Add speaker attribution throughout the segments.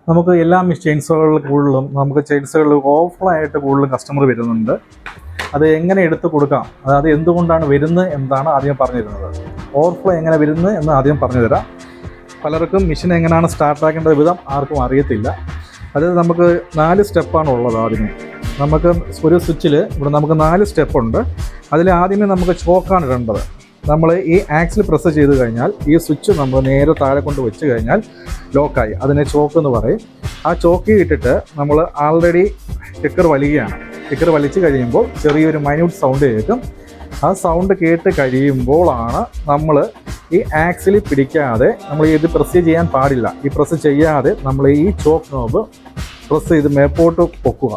Speaker 1: നമുക്ക് എല്ലാ ചെയിൻസുകളിൽ കൂടുതലും നമുക്ക് ചെയിൻസുകളിൽ ഓവർഫ്ലോ ആയിട്ട് കൂടുതലും കസ്റ്റമർ വരുന്നുണ്ട്. അത് എങ്ങനെ എടുത്ത് കൊടുക്കാം, അതായത് എന്തുകൊണ്ടാണ് വരുന്നത് എന്താണ് ആദ്യം പറഞ്ഞു തരുന്നത്. ഓവർഫ്ലോ എങ്ങനെ വരുന്നത് എന്ന് ആദ്യം പറഞ്ഞു തരാം. പലർക്കും മെഷീൻ എങ്ങനെയാണ് സ്റ്റാർട്ടാക്കേണ്ട വിധം ആർക്കും അറിയത്തില്ല. അത് നമുക്ക് 4 സ്റ്റെപ്പാണ് ഉള്ളത്. ആദ്യമേ നമുക്ക് ഒരു സ്വിച്ചിൽ ഇവിടെ നമുക്ക് 4 സ്റ്റെപ്പുണ്ട്. അതിൽ ആദ്യമേ നമുക്ക് ചോക്കാണ് ഇടേണ്ടത്. നമ്മൾ ഈ ആക്സിൽ പ്രസ് ചെയ്ത് കഴിഞ്ഞാൽ ഈ സ്വിച്ച് നമ്മൾ നേരെ താഴെ കൊണ്ട് വെച്ച് കഴിഞ്ഞാൽ ലോക്കായി. അതിനെ ചോക്ക് എന്ന് പറയും. ആ ചോക്ക് ഇട്ടിട്ട് നമ്മൾ ആൾറെഡി കിക്കർ വലിക്കുകയാണ്. കിക്കർ വലിച്ച് കഴിയുമ്പോൾ ചെറിയൊരു മൈന്യൂട്ട് സൗണ്ട് കേൾക്കും. ആ സൗണ്ട് കേട്ട് കഴിയുമ്പോഴാണ് നമ്മൾ ഈ ആക്സിൽ പിടിക്കാതെ നമ്മൾ ഇത് പ്രസ് ചെയ്യാൻ പാടില്ല. ഈ പ്രസ് ചെയ്യാതെ നമ്മൾ ഈ ചോക്ക് നോബ് പ്രസ് ചെയ്ത് മേപ്പോട്ട് പൊക്കുക.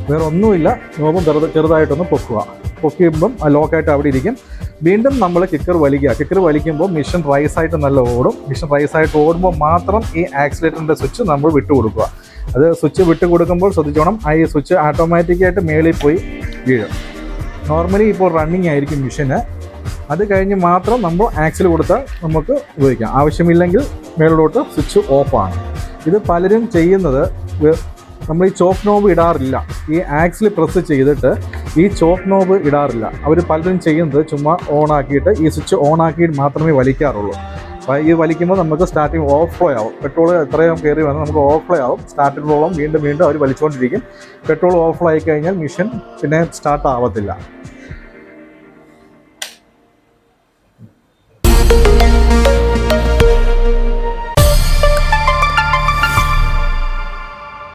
Speaker 1: വേറെ ഒന്നുമില്ല, നോബും ചെറുതായിട്ടൊന്ന് പൊക്കുക. പൊക്കിയുമ്പം ആ ലോക്കായിട്ട് അവിടെ ഇരിക്കും. വീണ്ടും നമ്മൾ കിക്കർ വലിക്കുക. കിക്കർ വലിക്കുമ്പോൾ മിഷൻ റൈസായിട്ട് നല്ല ഓടും. മിഷൻ റൈസായിട്ട് ഓടുമ്പോൾ മാത്രം ഈ ആക്സിലേറ്ററിൻ്റെ സ്വിച്ച് നമ്മൾ വിട്ടുകൊടുക്കുക. അത് സ്വിച്ച് വിട്ട് കൊടുക്കുമ്പോൾ ശ്രദ്ധിച്ചോണം, ഈ സ്വിച്ച് ഓട്ടോമാറ്റിക്കായിട്ട് മേളിൽ പോയി വീഴും. നോർമലി ഇപ്പോൾ റണ്ണിങ് ആയിരിക്കും മെഷീന്. അത് കഴിഞ്ഞ് മാത്രം നമ്മൾ ആക്സിൽ കൊടുത്താൽ നമുക്ക് ഉപയോഗിക്കാം. ആവശ്യമില്ലെങ്കിൽ മേളിലോട്ട് സ്വിച്ച് ഓഫാണ്. ഇത് പലരും ചെയ്യുന്നത്, നമ്മൾ ഈ ചോക്ക് നോബ് ഇടാറില്ല. ഈ ആക്സിൽ പ്രസ് ചെയ്തിട്ട് ഈ ചോക്ക് നോബ് ഇടാറില്ല. അവർ പലരും ചെയ്യുന്നത് ചുമ്മാ ഓണാക്കിയിട്ട് ഈ സ്വിച്ച് ഓണാക്കിയിട്ട് മാത്രമേ വലിക്കാറുള്ളൂ. ഈ വലിക്കുമ്പോൾ നമുക്ക് സ്റ്റാർട്ടിങ് ഓഫ് ഫ്ലോ ആവും. പെട്രോൾ എത്രയും കയറി വന്നാൽ നമുക്ക് ഓഫ് ഫ്ലോ ആവും. സ്റ്റാർട്ടിങ്ങോളം വീണ്ടും അവർ വലിച്ചുകൊണ്ടിരിക്കും. പെട്രോൾ ഓഫ് ഫ്ലോ ആയി കഴിഞ്ഞാൽ മെഷീൻ പിന്നെ സ്റ്റാർട്ട് ആവത്തില്ല.